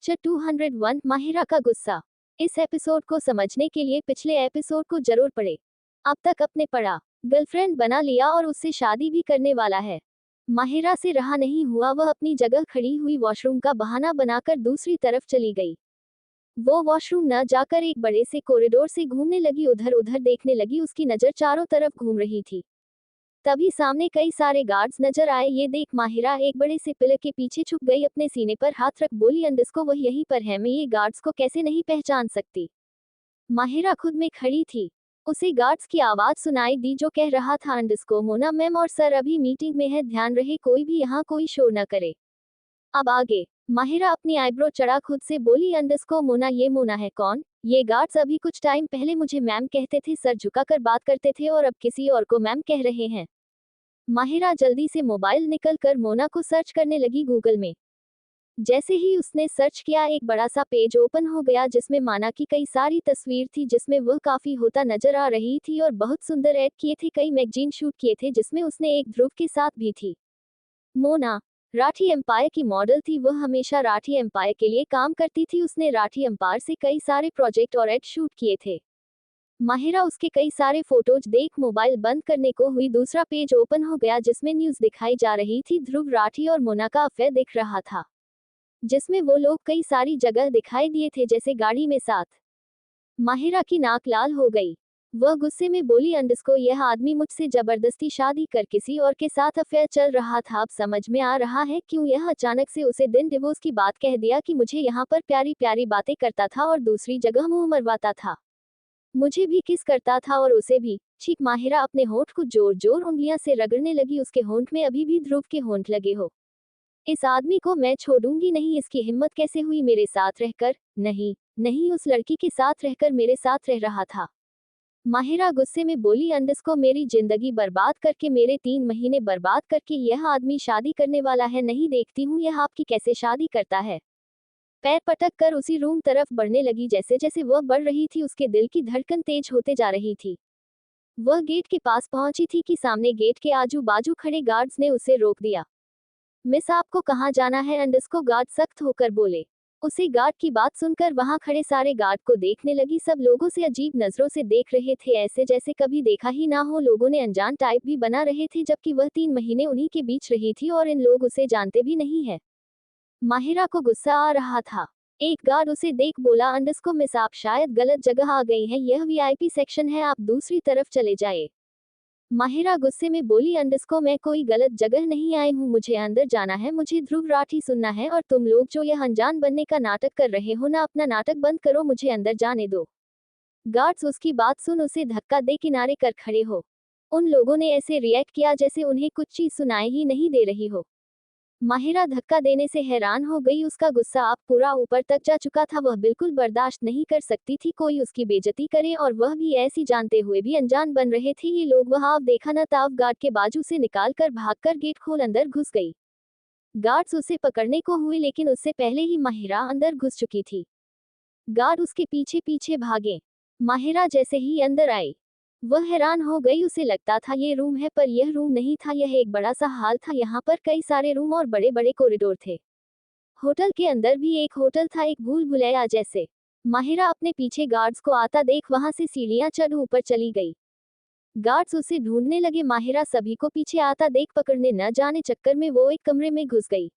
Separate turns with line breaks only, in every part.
Lecture 201 Mahira का गुस्सा। इस एपिसोड को समझने के लिए पिछले एपिसोड को जरूर पढ़े। अब तक अपने पढ़ा गर्लफ्रेंड बना लिया और उससे शादी भी करने वाला है। माहिरा से रहा नहीं हुआ, वह अपनी जगह खड़ी हुई वॉशरूम का बहाना बनाकर दूसरी तरफ चली गई। वो वॉशरूम न जाकर एक बड़े से कॉरिडोर से घूमने लगी, उधर उधर देखने लगी। उसकी नजर चारों तरफ घूम रही थी। तभी सामने कई सारे गार्ड्स नजर आए। ये देख माहिरा एक बड़े से पिलर के पीछे छुप गई, अपने सीने पर हाथ रख बोली, अंडस्को वह यहीं पर है, मैं ये गार्ड्स को कैसे नहीं पहचान सकती। माहिरा खुद में खड़ी थी। उसे गार्ड्स की आवाज सुनाई दी जो कह रहा था, अंडस्को मोना मैम और सर अभी मीटिंग में है, ध्यान रहे कोई भी यहाँ कोई शोर न करे। अब आगे माहिरा अपनी आईब्रो चढ़ा खुद से बोली, अंडस्को मोना, ये मोना है कौन? ये गार्ड्स अभी कुछ टाइम पहले मुझे मैम कहते थे, सर झुकाकर बात करते थे और अब किसी और को मैम कह रहे हैं। माहिरा जल्दी से मोबाइल निकल कर मोना को सर्च करने लगी गूगल में। जैसे ही उसने सर्च किया एक बड़ा सा पेज ओपन हो गया जिसमें माना की कई सारी तस्वीर थी, जिसमें वह काफी होता नजर आ रही थी और बहुत सुंदर ऐड किए थे, कई मैगजीन शूट किए थे जिसमें उसने एक ध्रुव के साथ भी थी। मोना राठी एम्पायर की मॉडल थी, वह हमेशा राठी एम्पायर के लिए काम करती थी। उसने राठी एम्पायर से कई सारे प्रोजेक्ट और ऐड शूट किए थे। माहिरा उसके कई सारे फोटोज देख मोबाइल बंद करने को हुई। दूसरा पेज ओपन हो गया जिसमें न्यूज दिखाई जा रही थी, ध्रुव राठी और मोना का अफेयर दिख रहा था, जिसमें वो लोग कई सारी जगह दिखाई दिए थे जैसे गाड़ी में साथ। माहिरा की नाक लाल हो गई। वह गुस्से में बोली, अंडस्को यह आदमी मुझसे जबरदस्ती शादी कर किसी और के साथ अफेयर चल रहा था। अब समझ में आ रहा है क्यों यह अचानक से उसे दिन डिवोर्स की बात कह दिया कि मुझे यहाँ पर प्यारी प्यारी बातें करता था और दूसरी जगह मुंह मरवाता था, मुझे भी किस करता था और उसे भी। चीख माहिरा अपने होंठ को जोर जोर उंगलियां से रगड़ने लगी। उसके होंठ में अभी भी ध्रुव के होंठ लगे हो। इस आदमी को मैं छोड़ूंगी नहीं, इसकी हिम्मत कैसे हुई मेरे साथ रहकर? नहीं नहीं, उस लड़की के साथ रहकर मेरे साथ रह रहा था। माहिरा गुस्से में बोली, अंडस्को मेरी जिंदगी बर्बाद करके, मेरे 3 महीने बर्बाद करके यह आदमी शादी करने वाला है। नहीं देखती हूँ यह आपकी कैसे शादी करता है। पैर पटक कर उसी रूम तरफ बढ़ने लगी। जैसे जैसे वह बढ़ रही थी उसके दिल की धड़कन तेज होते जा रही थी। वह गेट के पास पहुंची थी कि सामने गेट के आजू बाजू खड़े गार्ड्स ने उसे रोक दिया। मिस आपको कहाँ जाना है? अंडस्को गार्ड सख्त होकर बोले। उसे गार्ड की बात सुनकर वहां खड़े सारे गार्ड को देखने लगी। सब लोगों से अजीब नजरों से देख रहे थे, ऐसे जैसे कभी देखा ही ना हो। लोगों ने अनजान टाइप भी बना रहे थे, जबकि वह 3 महीने उन्हीं के बीच रही थी और इन लोग उसे जानते भी नहीं है। माहिरा को गुस्सा आ रहा था। एक गार्ड उसे देख बोला, अंडस्को मिस आप शायद गलत जगह आ गई हैं, यह वीआईपी सेक्शन है, आप दूसरी तरफ चले जाए। माहिरा गुस्से में बोली, अंडस्को मैं कोई गलत जगह नहीं आई हूँ, मुझे अंदर जाना है, मुझे ध्रुव राठी सुनना है और तुम लोग जो यह अनजान बनने का नाटक कर रहे हो ना, अपना नाटक बंद करो, मुझे अंदर जाने दो। गार्ड्स उसकी बात सुन उसे धक्का दे किनारे कर खड़े हो। उन लोगों ने ऐसे रिएक्ट किया जैसे उन्हें कुछ चीज सुनाई ही नहीं दे रही हो। माहिरा धक्का देने से हैरान हो गई। उसका गुस्सा अब पूरा ऊपर तक जा चुका था। वह बिल्कुल बर्दाश्त नहीं कर सकती थी कोई उसकी बेइज्जती करे, और वह भी ऐसी जानते हुए भी अनजान बन रहे थे ये लोग। वह अब देखा न ताव गार्ड के बाजू से निकाल कर भागकर गेट खोल अंदर घुस गई। गार्ड्स उसे पकड़ने को हुए लेकिन उससे पहले ही माहिरा अंदर घुस चुकी थी। गार्ड उसके पीछे पीछे भागे। माहिरा जैसे ही अंदर आई वह हैरान हो गई। उसे लगता था ये रूम है, पर यह रूम नहीं था, यह एक बड़ा सा हॉल था। यहाँ पर कई सारे रूम और बड़े बड़े कॉरिडोर थे। होटल के अंदर भी एक होटल था, एक भूल भुलैया जैसे। माहिरा अपने पीछे गार्ड्स को आता देख वहां से सीढ़ियां चढ़ ऊपर चली गई। गार्ड्स उसे ढूंढने लगे। माहिरा सभी को पीछे आता देख पकड़ने न जाने चक्कर में वो एक कमरे में घुस गई।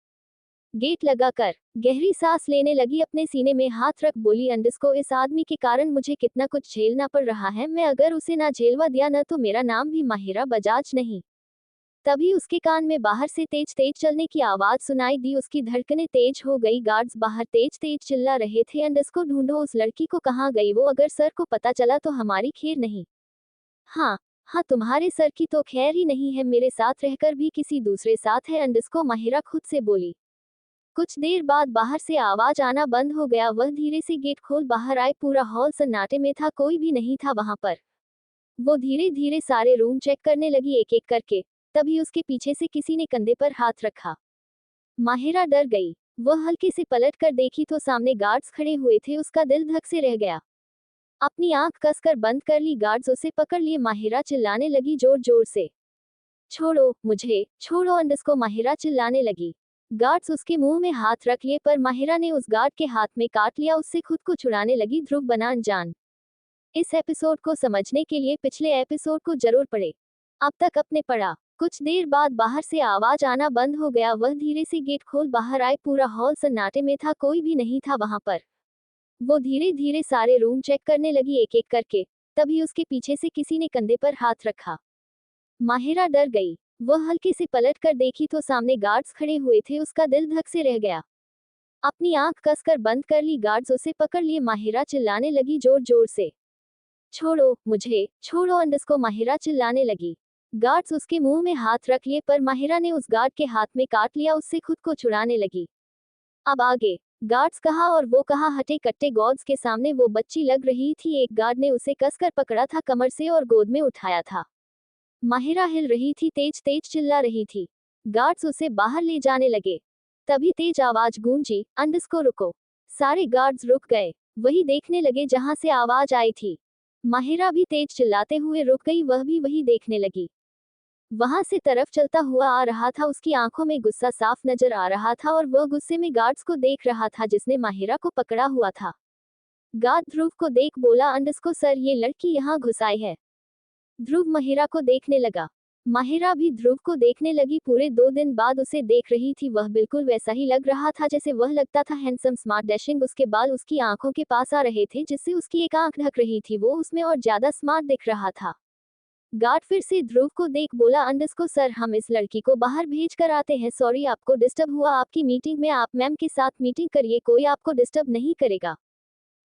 गेट लगाकर गहरी सांस लेने लगी, अपने सीने में हाथ रख बोली, अंडस्को इस आदमी के कारण मुझे कितना कुछ झेलना पड़ रहा है, मैं अगर उसे ना झेलवा दिया न तो मेरा नाम भी माहिरा बजाज नहीं। तभी उसके कान में बाहर से तेज तेज चलने की आवाज सुनाई दी। उसकी धड़कनें तेज हो गई। गार्ड्स बाहर तेज तेज चिल्ला रहे थे, अंडस्को ढूंढो, उस लड़की को कहाँ गई वो? अगर सर को पता चला तो हमारी खैर नहीं। हाँ हाँ, तुम्हारे सर की तो खैर ही नहीं है, मेरे साथ रहकर भी किसी दूसरे साथ है, अंडस्को माहिरा खुद से बोली। कुछ देर बाद बाहर से आवाज आना बंद हो गया। वह धीरे से गेट खोल बाहर आए। पूरा हॉल सन्नाटे में था, कोई भी नहीं था वहां पर। वो धीरे धीरे सारे रूम चेक करने लगी एक एक करके। तभी उसके पीछे से किसी ने कंधे पर हाथ रखा। माहिरा डर गई। वह हल्के से पलट कर देखी तो सामने गार्ड्स खड़े हुए थे। उसका दिल धक से रह गया। अपनी आंख कसकर बंद कर ली। गार्ड्स उसे पकड़ लिए। माहिरा चिल्लाने लगी जोर जोर से, छोड़ो मुझे, छोड़ो, अंडस्को माहिरा चिल्लाने लगी। गार्ड्स उसके मुंह में हाथ रख लिए पर माहिरा ने उस गार्ड के हाथ में काट लिया, उससे खुद को छुड़ाने लगी। ध्रुव बना अनजान। इस एपिसोड को समझने के लिए पिछले एपिसोड को जरूर पढ़े। अब तक अपने पढ़ा। कुछ देर बाद बाहर से आवाज आना बंद हो गया। वह धीरे से गेट खोल बाहर आए। पूरा हॉल सन्नाटे में था, कोई भी नहीं था वहां पर। वो धीरे धीरे सारे रूम चेक करने लगी एक एक करके। तभी उसके पीछे से किसी ने कंधे पर हाथ रखा। माहिरा डर गई। वह हल्के से पलट कर देखी तो सामने गार्ड्स खड़े हुए थे। उसका दिल धक से रह गया। अपनी आंख कसकर बंद कर ली। गार्ड्स उसे पकड़ लिए। माहिरा चिल्लाने लगी जोर जोर से, छोड़ो मुझे, छोड़ो अंडस को। माहिरा चिल्लाने लगी। गार्ड्स उसके मुंह में हाथ रख लिए पर माहिरा ने उस गार्ड के हाथ में काट लिया, उससे खुद को छुड़ाने लगी। अब आगे। गार्ड्स कहा और वो कहा। हटे कट्टे गॉड्स के सामने वो बच्ची लग रही थी। एक गार्ड ने उसे कसकर पकड़ा था कमर से और गोद में उठाया था। माहिरा हिल रही थी, तेज तेज चिल्ला रही थी। गार्ड्स उसे बाहर ले जाने लगे। तभी तेज आवाज गूंजी, अंडस को रुको। सारे गार्ड्स रुक गए। वही देखने लगे जहां से आवाज आई थी। माहिरा भी तेज चिल्लाते हुए रुक गई। वह भी वही देखने लगी। वहां से तरफ चलता हुआ आ रहा था। उसकी आंखों में गुस्सा साफ नजर आ रहा था और वह गुस्से में गार्ड्स को देख रहा था जिसने माहिरा को पकड़ा हुआ था। गार्ड ध्रुव को देख बोला, अंडस को सर, ये लड़की यहाँ घुस आई है। ध्रुव माहिरा को देखने लगा। माहिरा भी ध्रुव को देखने लगी। पूरे 2 दिन बाद उसे देख रही थी। वह बिल्कुल वैसा ही लग रहा था जैसे वह लगता था। Handsome, smart, dashing. उसके बाल उसकी आंखों के पास आ रहे थे जिससे उसकी एक आंख ढक रही थी। वो उसमें और ज्यादा स्मार्ट दिख रहा था। गार्ड फिर से ध्रुव को देख बोला, अंडस को सर, हम इस लड़की को बाहर भेज कर आते हैं। सॉरी आपको डिस्टर्ब हुआ आपकी मीटिंग में। आप मैम के साथ मीटिंग करिए, कोई आपको डिस्टर्ब नहीं करेगा।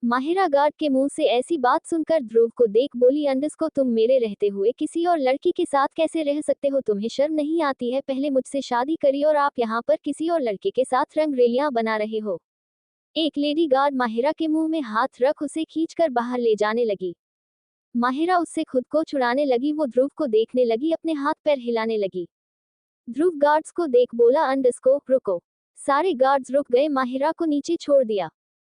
माहिरा गार्ड के मुंह से ऐसी बात सुनकर ध्रुव को देख बोली, अंडस को तुम मेरे रहते हुए किसी और लड़की के साथ कैसे रह सकते हो? तुम्हें शर्म नहीं आती है? पहले मुझसे शादी करी और आप यहाँ पर किसी और लड़के के साथ रंगरेलियां बना रहे हो। एक लेडी गार्ड माहिरा के मुंह में हाथ रख उसे खींचकर बाहर ले जाने लगी। माहिरा उससे खुद को छुड़ाने लगी। वो ध्रुव को देखने लगी, अपने हाथ पैर हिलाने लगी। ध्रुव गार्ड्स को देख बोला, अंडस को रुको। सारे गार्ड्स रुक गए। माहिरा को नीचे छोड़ दिया।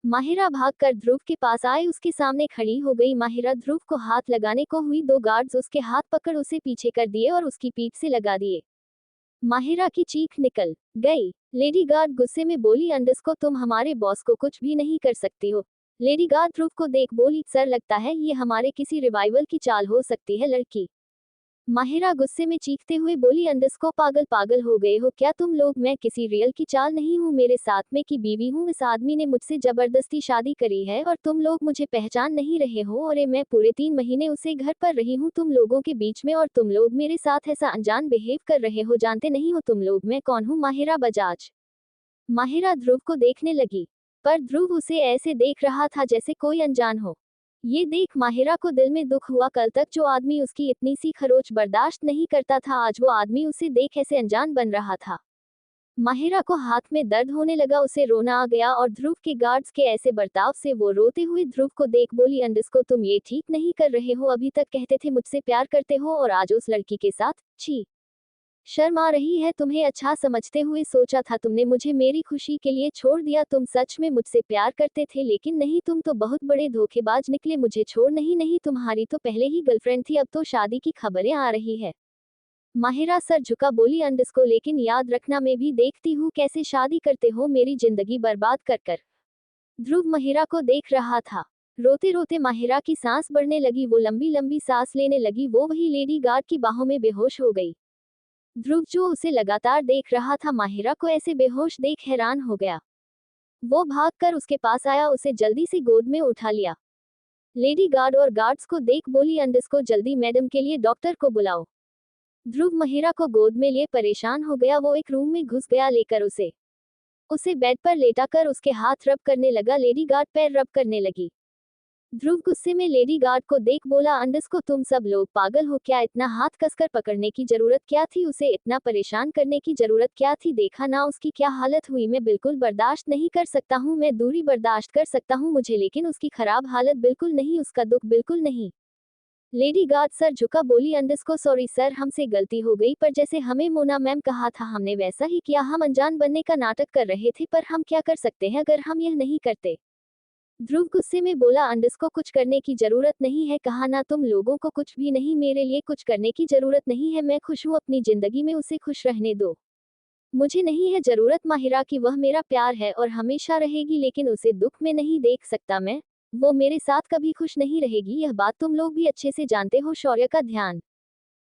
माहिरा भागकर ध्रुव के पास आए, उसके सामने खड़ी हो गई। माहिरा ध्रुव को हाथ लगाने को हुई। 2 गार्ड्स उसके हाथ पकड़ उसे पीछे कर दिए और उसकी पीठ से लगा दिए। माहिरा की चीख निकल गई। लेडी गार्ड गुस्से में बोली, अंडस को तुम हमारे बॉस को कुछ भी नहीं कर सकती हो। लेडी गार्ड ध्रुव को देख बोली, सर लगता है ये हमारे किसी रिवाइवल की चाल हो सकती है। लड़की माहिरा गुस्से में चीखते हुए बोली, अंडस को पागल पागल हो गए हो क्या तुम लोग? मैं किसी रियल की चाल नहीं हूँ, मेरे साथ में की बीवी हूँ। इस आदमी ने मुझसे जबरदस्ती शादी करी है और तुम लोग मुझे पहचान नहीं रहे हो। और मैं पूरे 3 महीने उसे घर पर रही हूँ तुम लोगों के बीच में और तुम लोग मेरे साथ ऐसा अनजान बिहेव कर रहे हो। जानते नहीं हो तुम लोग मैं कौन हूँ? माहिरा बजाज। माहिरा ध्रुव को देखने लगी पर ध्रुव उसे ऐसे देख रहा था जैसे कोई अनजान हो। ये देख माहिरा को दिल में दुख हुआ। कल तक जो आदमी उसकी इतनी सी खरोच बर्दाश्त नहीं करता था, आज वो आदमी उसे देख ऐसे अनजान बन रहा था। माहिरा को हाथ में दर्द होने लगा। उसे रोना आ गया और ध्रुव के गार्ड्स के ऐसे बर्ताव से वो रोते हुए ध्रुव को देख बोली, अंडस को तुम ये ठीक नहीं कर रहे हो। अभी तक कहते थे मुझसे प्यार करते हो और आज उस लड़की के साथ। छी, शर्म आ रही है तुम्हें? अच्छा समझते हुए सोचा था तुमने मुझे मेरी खुशी के लिए छोड़ दिया। तुम सच में मुझसे प्यार करते थे, लेकिन नहीं, तुम तो बहुत बड़े धोखेबाज निकले। मुझे छोड़ नहीं, नहीं, तुम्हारी तो पहले ही गर्लफ्रेंड थी, अब तो शादी की खबरें आ रही है। माहिरा सर झुका बोली, अंडस को लेकिन याद रखना मैं भी देखती हूँ कैसे शादी करते हो, मेरी जिंदगी बर्बाद कर कर। ध्रुव माहिरा को देख रहा था। रोते रोते माहिरा की सांस बढ़ने लगी। वो लंबी लंबी सांस लेने लगी। वो वही लेडी गार्ड की बाहों में बेहोश हो गई। ध्रुव जो उसे लगातार देख रहा था, माहिरा को ऐसे बेहोश देख हैरान हो गया। वो भागकर उसके पास आया, उसे जल्दी से गोद में उठा लिया। लेडी गार्ड और गार्ड्स को देख बोली, अंडस को जल्दी मैडम के लिए डॉक्टर को बुलाओ। ध्रुव माहिरा को गोद में लिए परेशान हो गया। वो एक रूम में घुस गया, लेकर उसे बेड पर लेटाकर उसके हाथ रब करने लगा। लेडी गार्ड पैर रब करने लगी। ध्रुव गुस्से में लेडी गार्ड को देख बोला, अंडस को तुम सब लोग पागल हो क्या? इतना हाथ कसकर पकड़ने की जरूरत क्या थी? उसे इतना परेशान करने की जरूरत क्या थी? देखा ना उसकी क्या हालत हुई? मैं बिल्कुल बर्दाश्त नहीं कर सकता हूँ। मैं दूरी बर्दाश्त कर सकता हूँ मुझे, लेकिन उसकी खराब हालत बिल्कुल नहीं, उसका दुख बिल्कुल नहीं। लेडी गार्ड सर झुका बोली, अंडस को सॉरी सर, हमसे गलती हो गई, पर जैसे हमें मोना मैम कहा था हमने वैसा ही किया। हम अनजान बनने का नाटक कर रहे थे, पर हम क्या कर सकते हैं अगर हम यह नहीं करते? ध्रुव गुस्से में बोला, अंडस को कुछ करने की जरूरत नहीं है, कहा ना तुम लोगों को कुछ भी नहीं, मेरे लिए कुछ करने की जरूरत नहीं है। मैं खुश हूँ अपनी जिंदगी में, उसे खुश रहने दो। मुझे नहीं है जरूरत माहिरा की, वह मेरा प्यार है और हमेशा रहेगी, लेकिन उसे दुख में नहीं देख सकता मैं। वो मेरे साथ कभी खुश नहीं रहेगी, यह बात तुम लोग भी अच्छे से जानते हो। शौर्य का ध्यान।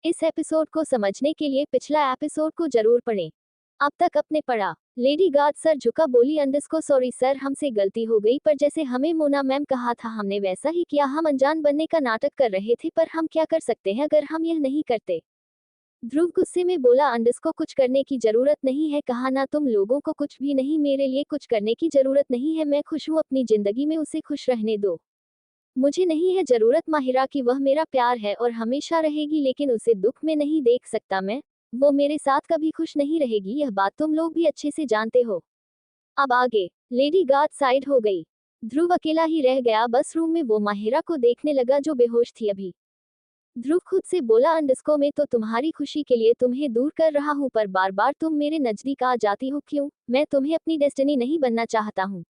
इस एपिसोड को समझने के लिए पिछला एपिसोड को जरूर पढ़ें। अब तक अपने पढ़ा। लेडी गार्ड सर झुका बोली अंडरस्को सॉरी सर, हमसे गलती हो गई, पर जैसे हमें मोना मैम कहा था हमने वैसा ही किया। हम अनजान बनने का नाटक कर रहे थे, पर हम क्या कर सकते हैं अगर हम यह नहीं करते। ध्रुव गुस्से में बोला अंडरस्को कुछ करने की जरूरत नहीं है, कहा ना तुम लोगों को कुछ भी नहीं, मेरे लिए कुछ करने की जरूरत नहीं है, मैं खुश हूँ अपनी जिंदगी में, उसे खुश रहने दो। मुझे नहीं है जरूरत माहिरा की, वह मेरा प्यार है और हमेशा रहेगी, लेकिन उसे दुख में नहीं देख सकता मैं। वो मेरे साथ कभी खुश नहीं रहेगी, यह बात तुम लोग भी अच्छे से जानते हो। अब आगे। लेडी गार्ड साइड हो गई। ध्रुव अकेला ही रह गया बस रूम में। वो माहिरा को देखने लगा जो बेहोश थी अभी। ध्रुव खुद से बोला अंडरस्को मैं तो तुम्हारी खुशी के लिए तुम्हें दूर कर रहा हूँ, पर बार बार तुम मेरे नजदीक आ जाती हो क्यों? मैं तुम्हें अपनी डेस्टिनी नहीं बनना चाहता हूँ।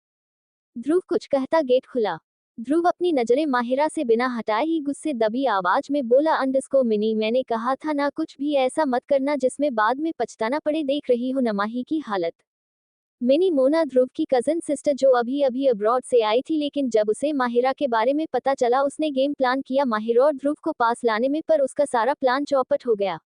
ध्रुव कुछ कहता गेट खुला। ध्रुव अपनी नजरें माहिरा से बिना हटाए ही गुस्से दबी आवाज में बोला अंडरस्को मिनी, मैंने कहा था ना कुछ भी ऐसा मत करना जिसमें बाद में पछताना पड़े, देख रही हो नमाही की हालत। मिनी मोना ध्रुव की कजन सिस्टर जो अभी अभी अब्रॉड से आई थी, लेकिन जब उसे माहिरा के बारे में पता चला उसने गेम प्लान किया माहिरा और ध्रुव को पास लाने में, पर उसका सारा प्लान चौपट हो गया।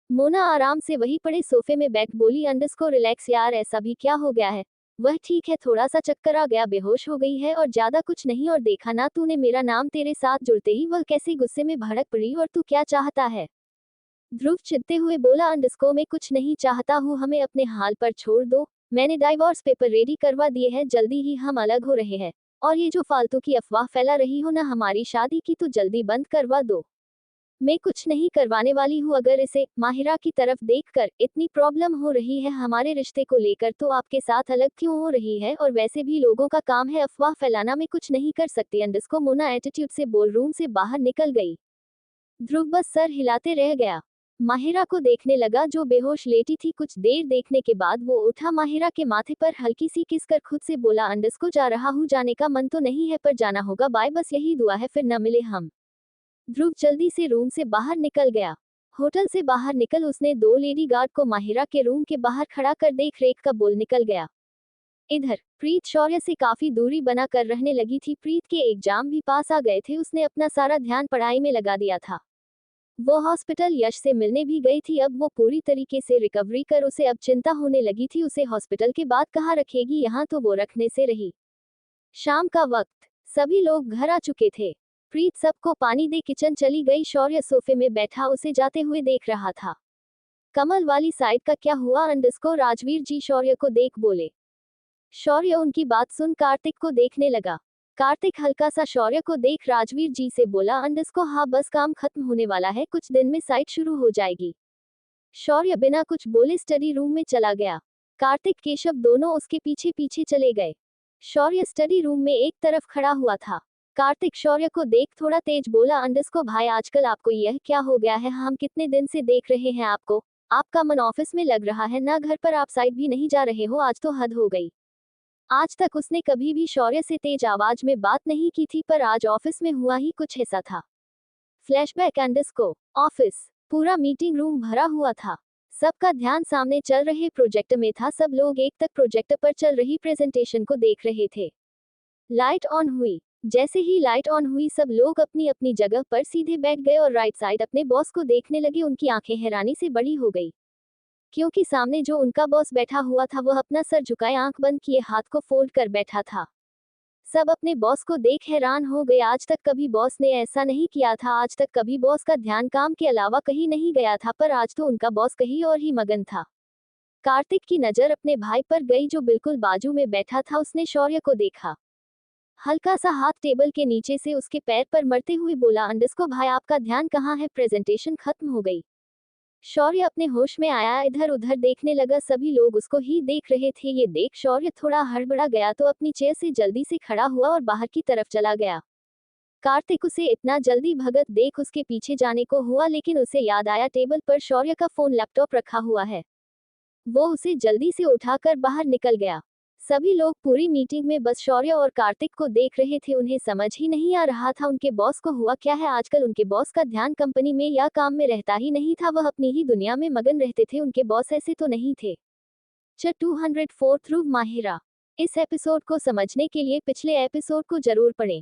मोना आराम से वहीं पड़े सोफे में बैठ बोली अंडरस्को रिलैक्स यार, ऐसा भी क्या हो गया है? वह ठीक है, थोड़ा सा चक्कर आ गया, बेहोश हो गई है और ज्यादा कुछ नहीं। और देखा ना तूने मेरा नाम तेरे साथ जुड़ते ही वह कैसे गुस्से में भड़क पड़ी, और तू क्या चाहता है? ध्रुव चिढ़ते हुए बोला अंडरस्को मैं कुछ नहीं चाहता हूँ, हमें अपने हाल पर छोड़ दो। मैंने डाइवोर्स पेपर रेडी करवा दिए हैं, जल्दी ही हम अलग हो रहे हैं। और ये जो फालतू की अफवाह फैला रही हो ना हमारी शादी की, तो जल्दी बंद करवा दो। मैं कुछ नहीं करवाने वाली हूँ। अगर इसे माहिरा की तरफ देखकर इतनी प्रॉब्लम हो रही है हमारे रिश्ते को लेकर, तो आपके साथ अलग क्यों हो रही है? और वैसे भी लोगों का काम है अफवाह फैलाना, मैं कुछ नहीं कर सकती। अंडरस्को मोना एटीट्यूड से बोल रूम से बाहर निकल गई। ध्रुव बस सर हिलाते रह गया। माहिरा को देखने लगा जो बेहोश लेटी थी। कुछ देर देखने के बाद वो उठा, माहिरा के माथे पर हल्की सी किस कर खुद से बोला अंडरस्को जा रहा हूँ, जाने का मन तो नहीं है पर जाना होगा, बाय, बस यही दुआ है, फिर न मिले हम। ध्रुव जल्दी से रूम से बाहर निकल गया। होटल से बाहर निकल उसने दो लेडी गार्ड को माहिरा के रूम के बाहर खड़ा कर देख रेख का बोल निकल गया। इधर प्रीत शौर्य से काफी दूरी बना कर रहने लगी थी। प्रीत के एग्जाम भी पास आ गए थे, उसने अपना सारा ध्यान पढ़ाई में लगा दिया था। वो हॉस्पिटल यश से मिलने भी गई थी, अब वो पूरी तरीके से रिकवरी कर उसे अब चिंता होने लगी थी उसे हॉस्पिटल के बाद कहाँ रखेगी, यहाँ तो वो रखने से रही। शाम का वक्त, सभी लोग घर आ चुके थे। प्रीत सबको पानी दे किचन चली गई। शौर्य सोफे में बैठा उसे जाते हुए देख रहा था। कमल वाली साइड का क्या हुआ अंडरस्को? राजवीर जी शौर्य को देख बोले। शौर्य उनकी बात सुन कार्तिक को देखने लगा। कार्तिक हल्का सा शौर्य को देख राजवीर जी से बोला अंडरस्को हाँ बस काम खत्म होने वाला है, कुछ दिन में साइट शुरू हो जाएगी। शौर्य बिना कुछ बोले स्टडी रूम में चला गया। कार्तिक केशव दोनों उसके पीछे पीछे चले गए। शौर्य स्टडी रूम में एक तरफ खड़ा हुआ था। कार्तिक शौर्य को देख थोड़ा तेज बोला अंडरस्को भाई आजकल आपको यह क्या हो गया है? हम कितने दिन से देख रहे हैं आपको, आपका मन ऑफिस में लग रहा है ना, घर पर आप साइड भी नहीं जा रहे हो, आज तो हद हो गई। आज तक उसने कभी भी शौर्य से तेज आवाज में बात नहीं की थी, पर आज ऑफिस में हुआ ही कुछ ऐसा था। Flashback अंडरस्को office. पूरा मीटिंग रूम भरा हुआ था। सबका ध्यान सामने चल रहे प्रोजेक्टर में था। सब लोग एक तक प्रोजेक्टर पर चल रही प्रेजेंटेशन को देख रहे थे। लाइट ऑन हुई। जैसे ही लाइट ऑन हुई सब लोग अपनी अपनी जगह पर सीधे बैठ गए और राइट साइड अपने बॉस को देखने लगे। उनकी आंखें हैरानी से बड़ी हो गई, क्योंकि सामने जो उनका बॉस बैठा हुआ था वह अपना सर झुकाए आंख बंद किए हाथ को फोल्ड कर बैठा था। सब अपने बॉस को देख हैरान हो गए। आज तक कभी बॉस ने ऐसा नहीं किया था। आज तक कभी बॉस का ध्यान काम के अलावा कहीं नहीं गया था, पर आज तो उनका बॉस कहीं और ही मगन था। कार्तिक की नजर अपने भाई पर गई जो बिल्कुल बाजू में बैठा था। उसने शौर्य को देखा। हल्का सा हाथ टेबल के नीचे से उसके पैर पर मरते हुए बोला अंडरस्को भाई आपका ध्यान कहाँ है? प्रेजेंटेशन खत्म हो गई। शौर्य अपने होश में आया, इधर उधर देखने लगा। सभी लोग उसको ही देख रहे थे। ये देख शौर्य थोड़ा हड़बड़ा गया तो अपनी चेयर से जल्दी से खड़ा हुआ और बाहर की तरफ चला गया। कार्तिक उसे इतना जल्दी भगत देख उसके पीछे जाने को हुआ, लेकिन उसे याद आया टेबल पर शौर्य का फोन लैपटॉप रखा हुआ है। वो उसे जल्दी से उठाकर बाहर निकल गया। सभी लोग पूरी मीटिंग में बस शौर्य और कार्तिक को देख रहे थे। उन्हें समझ ही नहीं आ रहा था उनके बॉस को हुआ क्या है। आजकल उनके बॉस का ध्यान कंपनी में या काम में रहता ही नहीं था, वह अपनी ही दुनिया में मगन रहते थे। उनके बॉस ऐसे तो नहीं थे। Lecture 204 through Mahira. इस एपिसोड को समझने के लिए पिछले एपिसोड को जरूर पढ़ें।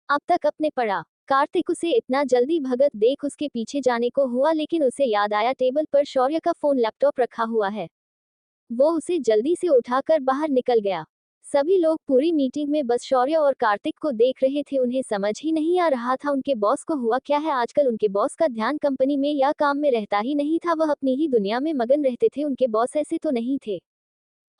अब तक अपने पढ़ा। कार्तिक उसे इतना जल्दी भगत देख उसके पीछे जाने को हुआ, लेकिन उसे याद आया टेबल पर शौर्य का फोन लैपटॉप रखा हुआ है। वो उसे जल्दी से उठाकर बाहर निकल गया। सभी लोग पूरी मीटिंग में बस शौर्य और कार्तिक को देख रहे थे। उन्हें समझ ही नहीं आ रहा था उनके बॉस को हुआ क्या है। आजकल उनके बॉस का ध्यान कंपनी में या काम में रहता ही नहीं था। वह अपनी ही दुनिया में मगन रहते थे। उनके बॉस ऐसे तो नहीं थे।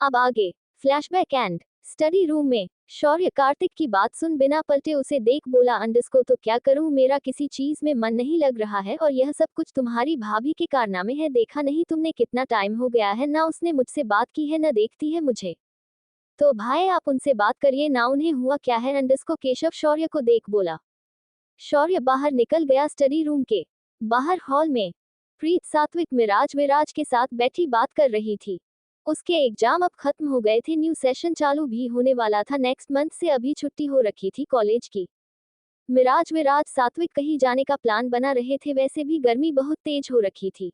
अब आगे फ्लैशबैक एंड स्टडी रूम में शौर्य कार्तिक की बात सुन बिना पलटे उसे देख बोला, अंडरस्को तो क्या करूं, मेरा किसी चीज में मन नहीं लग रहा है और यह सब कुछ तुम्हारी भाभी के कारनामे है। देखा नहीं तुमने कितना टाइम हो गया है, ना उसने मुझसे बात की है न देखती है मुझे। तो भाई आप उनसे बात करिए ना, उन्हें हुआ क्या है। अंडरस्को केशव शौर्य को देख बोला। शौर्य बाहर निकल गया। स्टडी रूम के बाहर हॉल में प्रीत सात्विक विराज के साथ बैठी बात कर रही थी। उसके एग्जाम अब खत्म हो गए थे, न्यू सेशन चालू भी होने वाला था नेक्स्ट मंथ से। अभी छुट्टी हो रखी थी कॉलेज की। विराज सात्विक कहीं जाने का प्लान बना रहे थे, वैसे भी गर्मी बहुत तेज हो रखी थी।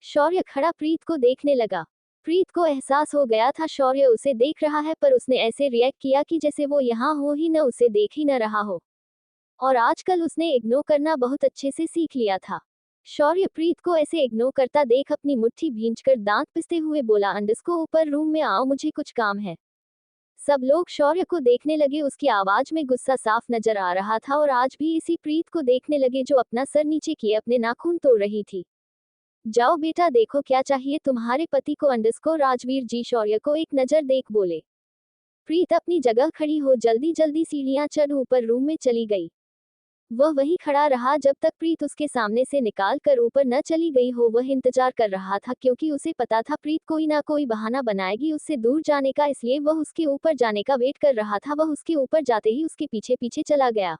शौर्य खड़ा प्रीत को देखने लगा। प्रीत को एहसास हो गया था शौर्य उसे देख रहा है, पर उसने ऐसे रिएक्ट किया कि जैसे वो यहाँ हो ही न, उसे देख ही न रहा हो। और आजकल उसने इग्नोर करना बहुत अच्छे से सीख लिया था। शौर्य प्रीत को ऐसे इग्नोर करता देख अपनी मुट्ठी भींचकर दांत पिसते हुए बोला, अंडरस्को ऊपर रूम में आओ, मुझे कुछ काम है। सब लोग शौर्य को देखने लगे। उसकी आवाज में गुस्सा साफ नजर आ रहा था और आज भी इसी प्रीत को देखने लगे जो अपना सर नीचे किए अपने नाखून तोड़ रही थी। जाओ बेटा देखो क्या चाहिए तुम्हारे पति को। अंडरस्को राजवीर जी शौर्य को एक नजर देख बोले। प्रीत अपनी जगह खड़ी हो जल्दी जल्दी सीढ़ियां चढ़ ऊपर रूम में चली गई। वह वहीं खड़ा रहा जब तक प्रीत उसके सामने से निकाल कर ऊपर न चली गई हो। वह इंतजार कर रहा था क्योंकि उसे पता था प्रीत कोई ना कोई बहाना बनाएगी उससे दूर जाने का, इसलिए वह उसके ऊपर जाने का वेट कर रहा था। वह उसके ऊपर जाते ही उसके पीछे पीछे चला गया।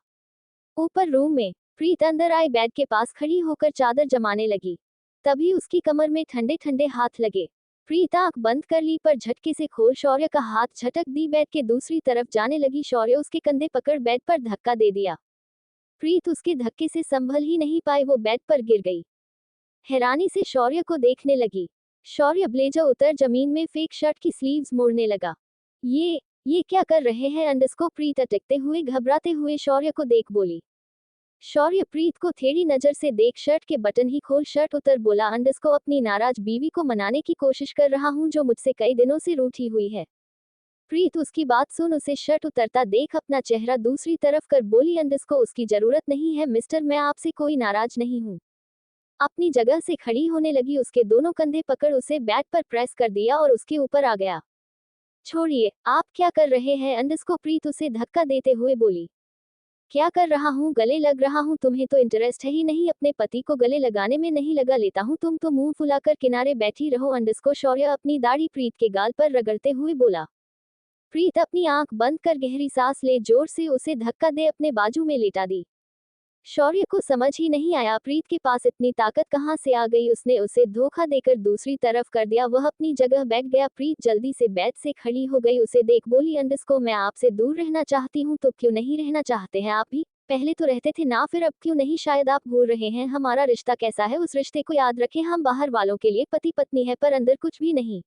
ऊपर रूम में प्रीत अंदर आई, बेड के पास खड़ी होकर चादर जमाने लगी। तभी उसकी कमर में ठंडे ठंडे हाथ लगे। प्रीत आंख बंद कर ली पर झटके से खोल शौर्य का हाथ झटक दी। बेड के दूसरी तरफ जाने लगी। शौर्य उसके कंधे पकड़ बेड पर धक्का दे दिया। प्रीत उसके धक्के से संभल ही नहीं पाई, वो बेड पर गिर गई। हैरानी से शौर्य को देखने लगी। शौर्य ब्लेजर उतर जमीन में फेंक शर्ट की स्लीव्स मोड़ने लगा। ये क्या कर रहे हैं अंडरस्को, प्रीत अटकते हुए घबराते हुए शौर्य को देख बोली। शौर्य प्रीत को टेढ़ी नजर से देख शर्ट के बटन ही खोल शर्ट उतर बोला, अंडरस्को अपनी नाराज बीवी को मनाने की कोशिश कर रहा हूं जो मुझसे कई दिनों से रूठी हुई है। प्रीत उसकी बात सुन उसे शर्ट उतरता देख अपना चेहरा दूसरी तरफ कर बोली, अंडरस्को उसकी जरूरत नहीं है मिस्टर, मैं आपसे कोई नाराज नहीं हूँ। अपनी जगह से खड़ी होने लगी। उसके दोनों कंधे पकड़ उसे बेड पर प्रेस कर दिया और उसके ऊपर आ गया। छोड़िए, आप क्या कर रहे हैं अंडरस्को, प्रीत उसे धक्का देते हुए बोली। क्या कर रहा हूँ, गले लग रहा हूँ। तुम्हें तो इंटरेस्ट है ही नहीं अपने पति को गले लगाने में, नहीं लगा लेता हूँ। तुम तो मुंह फुलाकर किनारे बैठी रहो अंडरस्को, शौर्य अपनी दाढ़ी प्रीत के गाल पर रगड़ते हुए बोला। प्रीत अपनी आंख बंद कर गहरी सांस ले जोर से उसे धक्का दे अपने बाजू में लेटा दी। शौर्य को समझ ही नहीं आया प्रीत के पास इतनी ताकत कहां से आ गई। उसने उसे धोखा देकर दूसरी तरफ कर दिया। वह अपनी जगह बैठ गया। प्रीत जल्दी से बेड से खड़ी हो गई। उसे देख बोली, अंडरस्को मैं आपसे दूर रहना चाहती हूँ। तो क्यों नहीं रहना चाहते हैं आप भी? पहले तो रहते थे ना, फिर अब क्यों नहीं? शायद आप भूल रहे हैं हमारा रिश्ता कैसा है, उस रिश्ते को याद रखें। हम बाहर वालों के लिए पति पत्नी है पर अंदर कुछ भी नहीं।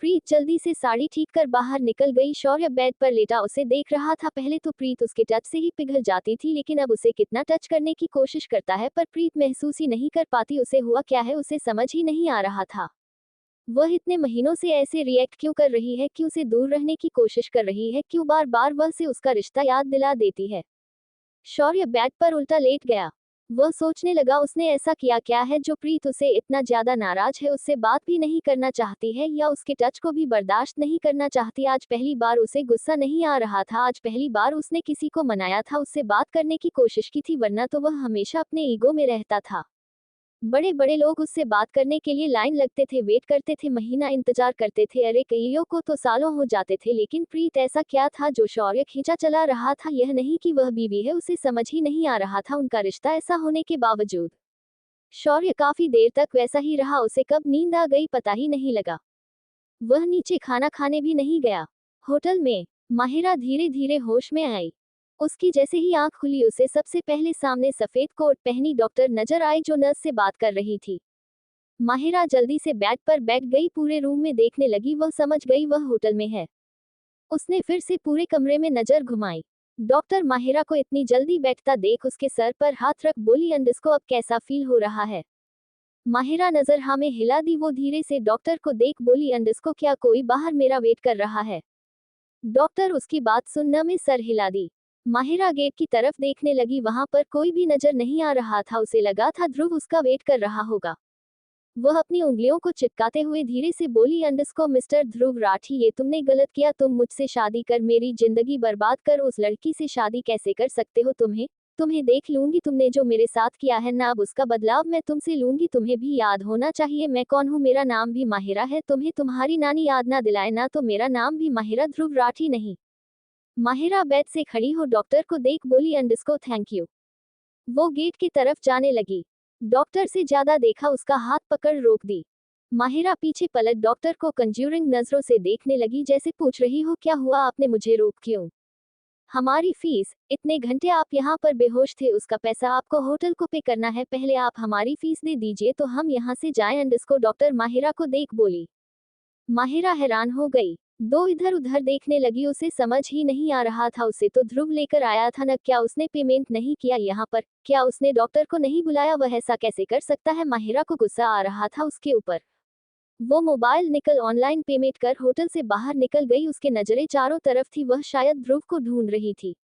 प्रीत जल्दी से साड़ी ठीक कर बाहर निकल गई। शौर्य बेड पर लेटा उसे देख रहा था। पहले तो प्रीत उसके टच से ही पिघल जाती थी, लेकिन अब उसे कितना टच करने की कोशिश करता है पर प्रीत महसूस ही नहीं कर पाती उसे हुआ क्या है, उसे समझ ही नहीं आ रहा था। वह इतने महीनों से ऐसे रिएक्ट क्यों कर रही है, क्यों से दूर रहने की कोशिश कर रही है, क्यों बार बार वह से उसका रिश्ता याद दिला देती है। शौर्य बेड पर उल्टा लेट गया। वह सोचने लगा उसने ऐसा किया क्या है जो प्रीत उसे इतना ज्यादा नाराज है, उससे बात भी नहीं करना चाहती है या उसके टच को भी बर्दाश्त नहीं करना चाहती। आज पहली बार उसे गुस्सा नहीं आ रहा था। आज पहली बार उसने किसी को मनाया था, उससे बात करने की कोशिश की थी, वरना तो वह हमेशा अपने ईगो में रहता था। बड़े बड़े लोग उससे बात करने के लिए लाइन लगते थे, वेट करते थे, महीना इंतजार करते थे, अरे कईयों को तो सालों हो जाते थे। लेकिन प्रीत ऐसा क्या था जो शौर्य खींचा चला रहा था? यह नहीं कि वह बीवी है, उसे समझ ही नहीं आ रहा था उनका रिश्ता ऐसा होने के बावजूद। शौर्य काफी देर तक वैसा ही रहा। उसे कब नींद आ गई पता ही नहीं लगा। वह नीचे खाना खाने भी नहीं गया। होटल में माहिरा धीरे धीरे होश में आई। उसकी जैसे ही आंख खुली उसे सबसे पहले सामने सफेद कोट पहनी डॉक्टर नजर आई जो नर्स से बात कर रही थी। माहिरा जल्दी से बेड पर बैठ गई, पूरे रूम में देखने लगी। वह समझ गई वह होटल में है। उसने फिर से पूरे कमरे में नजर घुमाई। डॉक्टर माहिरा को इतनी जल्दी बैठता देख उसके सर पर हाथ रख बोली, अंडस्को अब कैसा फील हो रहा है? माहिरा नजर हाँ में हिला दी। वो धीरे से डॉक्टर को देख बोली, अंडस्को क्या कोई बाहर मेरा वेट कर रहा है? डॉक्टर उसकी बात सुनने में सर हिला दी। माहिरा गेट की तरफ देखने लगी, वहां पर कोई भी नजर नहीं आ रहा था। उसे लगा था ध्रुव उसका वेट कर रहा होगा। वह अपनी उंगलियों को चिपकाते हुए धीरे से बोली, अंडस्को मिस्टर ध्रुव राठी, ये तुमने गलत किया। तुम मुझसे शादी कर मेरी जिंदगी बर्बाद कर उस लड़की से शादी कैसे कर सकते हो? तुम्हें देख लूंगी। तुमने जो मेरे साथ किया है ना, अब उसका बदलाव मैं तुमसे लूंगी। तुम्हें भी याद होना चाहिए मैं कौन हूँ। मेरा नाम भी माहिरा है। तुम्हें तुम्हारी नानी याद ना दिलाए ना, तो मेरा नाम भी माहिरा ध्रुव राठी नहीं। माहिरा बेड से खड़ी हो डॉक्टर को देख बोली, अंडस्को थैंक यू। वो गेट की तरफ जाने लगी। डॉक्टर से ज्यादा देखा, उसका हाथ पकड़ रोक दी। माहिरा पीछे पलट डॉक्टर को कंज्यूरिंग नजरों से देखने लगी, जैसे पूछ रही हो क्या हुआ, आपने मुझे रोक क्यों? हमारी फीस, इतने घंटे आप यहाँ पर बेहोश थे, उसका पैसा आपको होटल को पे करना है। पहले आप हमारी फीस दे दीजिए तो हम यहाँ से जाएं। अंडस्को डॉक्टर माहिरा को देख बोली। माहिरा हैरान हो गई। दो इधर उधर देखने लगी, उसे समझ ही नहीं आ रहा था। उसे तो ध्रुव लेकर आया था न, क्या उसने पेमेंट नहीं किया यहाँ पर? क्या उसने डॉक्टर को नहीं बुलाया? वह ऐसा कैसे कर सकता है? माहिरा को गुस्सा आ रहा था उसके ऊपर। वो मोबाइल निकल ऑनलाइन पेमेंट कर होटल से बाहर निकल गई। उसके नजरें चारों तरफ थी, वह शायद ध्रुव को ढूंढ रही थी।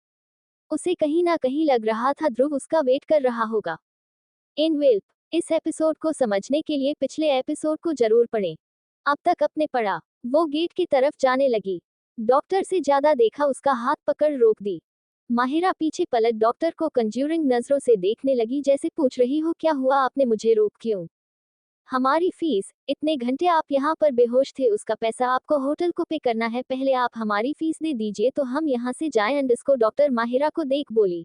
उसे कहीं ना कहीं लग रहा था ध्रुव उसका वेट कर रहा होगा। इन वेल्प, इस एपिसोड को समझने के लिए पिछले एपिसोड को जरूर पढ़ें। अब तक अपने पढ़ा। वो गेट की तरफ जाने लगी। डॉक्टर से ज्यादा देखा, उसका हाथ पकड़ रोक दी। माहिरा पीछे पलट डॉक्टर को कंज्यूरिंग नजरों से देखने लगी, जैसे पूछ रही हो क्या हुआ, आपने मुझे रोक क्यों? हमारी फीस, इतने घंटे आप यहाँ पर बेहोश थे, उसका पैसा आपको होटल को पे करना है। पहले आप हमारी फीस दे दीजिए तो हम यहाँ से जाएं। अंडस्को डॉक्टर माहिरा को देख बोली।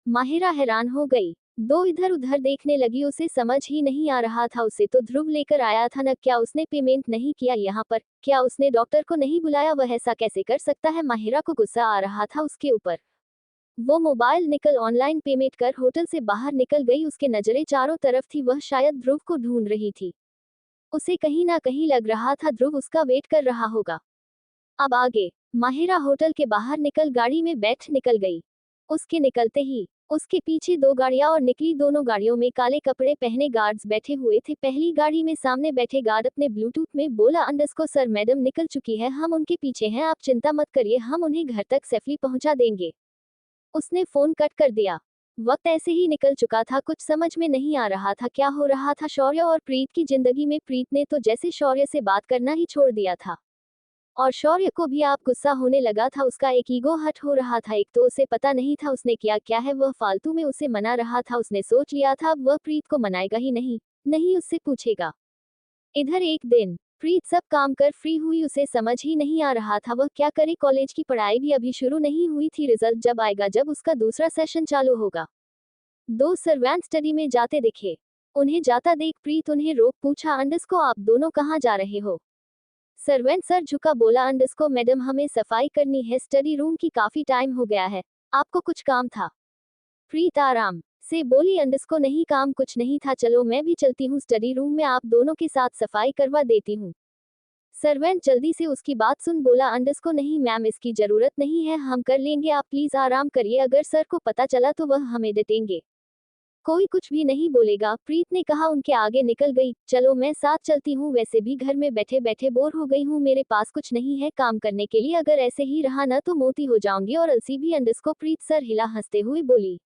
माहिरा हैरान हो गई। दो इधर उधर देखने लगी, उसे समझ ही नहीं आ रहा था। उसे तो ध्रुव लेकर आया था न, क्या उसने पेमेंट नहीं किया यहाँ पर? क्या उसने डॉक्टर को नहीं बुलाया? वह ऐसा कैसे कर सकता है? माहिरा को गुस्सा आ रहा था उसके ऊपर। वो मोबाइल निकल ऑनलाइन पेमेंट कर होटल से बाहर निकल गई। उसके नजरें चारों तरफ थी, वह शायद ध्रुव को ढूंढ रही थी। उसे कहीं ना कहीं लग रहा था ध्रुव उसका वेट कर रहा होगा। अब आगे। माहिरा होटल के बाहर निकल गाड़ी में बैठ निकल गई। उसके निकलते ही उसके पीछे दो गाड़ियां और निकली। दोनों गाड़ियों में काले कपड़े पहने गार्ड्स बैठे हुए थे। पहली गाड़ी में सामने बैठे गार्ड अपने ब्लूटूथ में बोला, अंडस्को सर मैडम निकल चुकी है, हम उनके पीछे हैं, आप चिंता मत करिए, हम उन्हें घर तक सेफली पहुंचा देंगे। उसने फोन कट कर दिया। वक्त ऐसे ही निकल चुका था, कुछ समझ में नहीं आ रहा था क्या हो रहा था शौर्य और प्रीत की जिंदगी में। प्रीत ने तो जैसे शौर्य से बात करना ही छोड़ दिया था। और शौर्य को भी आप गुस्सा होने लगा था, उसका एक ईगो हट हो रहा था। एक तो उसे पता नहीं था उसने किया क्या है, वह फालतू में उसे मना रहा था। उसने सोच लिया था अब वह प्रीत को मनाएगा ही नहीं, नहीं उससे पूछेगा। इधर एक दिन प्रीत सब काम कर फ्री हुई, उसे समझ ही नहीं आ रहा था वह क्या करे। कॉलेज की पढ़ाई भी अभी शुरू नहीं हुई थी, रिजल्ट जब आएगा, जब उसका दूसरा सेशन चालू होगा। दो सर्वेंट स्टडी में जाते दिखे। उन्हें जाता देख प्रीत उन्हें रोक पूछा, अंडस्को आप दोनों कहाँ जा रहे हो? सर्वेंट सर झुका बोला, अंडस्को मैडम हमें सफाई करनी है स्टडी रूम की, काफी टाइम हो गया है, आपको कुछ काम था? प्रीत आराम से बोली, अंडस्को नहीं काम कुछ नहीं था, चलो मैं भी चलती हूँ स्टडी रूम में, आप दोनों के साथ सफाई करवा देती हूँ। सर्वेंट जल्दी से उसकी बात सुन बोला, अंडस्को नहीं मैम इसकी जरूरत नहीं है, हम कर लेंगे, आप प्लीज आराम करिए, अगर सर को पता चला तो वह हमें डांटेंगे। कोई कुछ भी नहीं बोलेगा, प्रीत ने कहा। उनके आगे निकल गई। चलो मैं साथ चलती हूँ, वैसे भी घर में बैठे बैठे बोर हो गई हूँ, मेरे पास कुछ नहीं है काम करने के लिए, अगर ऐसे ही रहा ना तो मोटी हो जाऊंगी और अलसी भी। अंडस्को प्रीत सर हिला हंसते हुए बोली।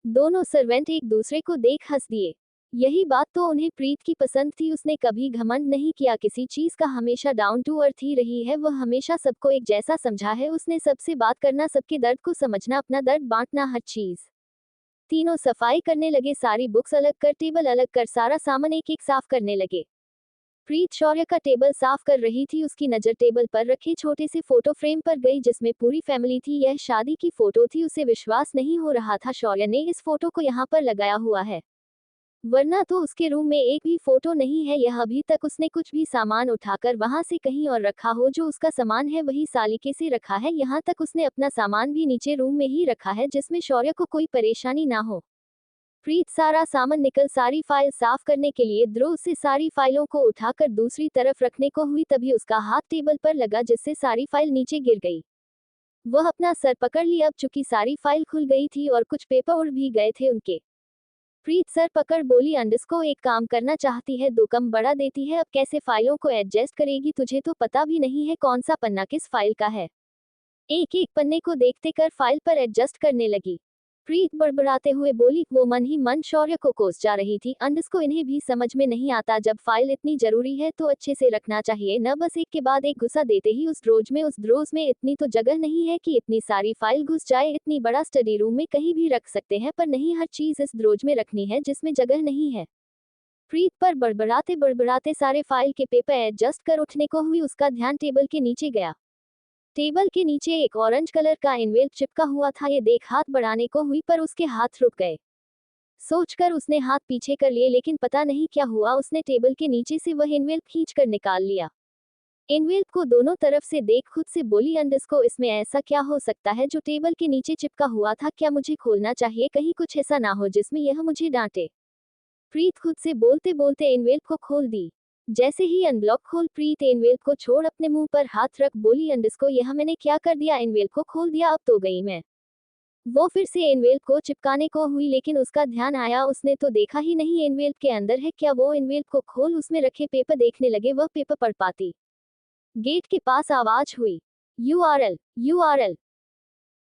दोनों सर्वेंट एक दूसरे को देख हंस दिए। यही बात तो उन्हें प्रीत की पसंद थी, उसने कभी घमंड नहीं किया किसी चीज का, हमेशा डाउन टू अर्थ ही रही है, वह हमेशा सबको एक जैसा समझा है उसने, सबसे बात करना, सबके दर्द को समझना, अपना दर्द बांटना, हर चीज। तीनों सफाई करने लगे, सारी बुक्स अलग कर, टेबल अलग कर, सारा सामान एक एक साफ करने लगे। प्रीत शौर्य का टेबल साफ कर रही थी, उसकी नजर टेबल पर रखे छोटे से फोटो फ्रेम पर गई जिसमें पूरी फैमिली थी। यह शादी की फोटो थी, उसे विश्वास नहीं हो रहा था शौर्य ने इस फोटो को यहाँ पर लगाया हुआ है, वरना तो उसके रूम में एक भी फोटो नहीं है। यह अभी तक उसने कुछ भी सामान उठाकर वहां से कहीं और रखा हो, जो उसका सामान है वही सालीके से रखा है, यहाँ तक उसने अपना सामान भी नीचे रूम में ही रखा है जिसमें शौर्य को कोई परेशानी ना हो। प्रीत सारा सामान निकल सारी फाइल साफ करने के लिए ध्रुव से सारी फाइलों को उठाकर दूसरी तरफ रखने को हुई, तभी उसका हाथ टेबल पर लगा जिससे सारी फाइल नीचे गिर गई। वह अपना सर पकड़ लिया अब चूंकि सारी फाइल खुल गई थी और कुछ पेपर उड़ भी गए थे उनके। प्रीत सर पकड़ बोली, अंडस्को एक काम करना चाहती है, 2 कम बढ़ा देती है, अब कैसे फाइलों को एडजस्ट करेगी, तुझे तो पता भी नहीं है कौन सा पन्ना किस फाइल का है। एक एक पन्ने को देखते कर फाइल पर एडजस्ट करने लगी। प्रीत बड़बड़ाते हुए बोली, वो मन ही मन शौर्य को कोस जा रही थी। अंडस्को इन्हें भी समझ में नहीं आता, जब फाइल इतनी जरूरी है तो अच्छे से रखना चाहिए, न बस एक के बाद एक घुसा देते ही उस ड्रोज में इतनी तो जगह नहीं है कि इतनी सारी फाइल घुस जाए। इतनी बड़ा स्टडी रूम में कहीं भी रख सकते हैं, पर नहीं हर चीज इस ड्रोज में रखनी है जिसमें जगह नहीं है। प्रीत पर बड़बड़ाते सारे फाइल के पेपर एडजस्ट कर उठने को हुई, उसका ध्यान टेबल के नीचे गया। टेबल के नीचे एक ऑरेंज कलर का एनवेल्प चिपका हुआ था, ये देख हाथ बढ़ाने को हुई पर उसके हाथ रुक गए। सोचकर उसने हाथ पीछे कर लिए, लेकिन पता नहीं क्या हुआ, उसने टेबल के नीचे से वह एनवेल्प खींचकर निकाल लिया। एनवेल्प को दोनों तरफ से देख खुद से बोली, अंडस्को इसमें ऐसा क्या हो सकता है जो टेबल के नीचे चिपका हुआ था, क्या मुझे खोलना चाहिए, कहीं कुछ ऐसा ना हो जिसमें यह मुझे डांटे। प्रीत खुद से बोलते बोलते एनवेल्प को खोल दी। जैसे ही अनब्लॉक खोल प्रीत एनवेल्प को छोड़ अपने मुंह पर हाथ रख बोली, अंडस्को यह मैंने क्या कर दिया, एनवेल्प को खोल दिया, अब तो गई मैं। वो फिर से एनवेल्प को चिपकाने को हुई, लेकिन उसका ध्यान आया, उसने तो देखा ही नहीं एनवेल्प के अंदर है क्या। वो एनवेल्प को खोल उसमें रखे पेपर देखने लगे, वह पेपर पढ़ पाती। गेट के पास आवाज हुई, यूआरएल यूआरएल।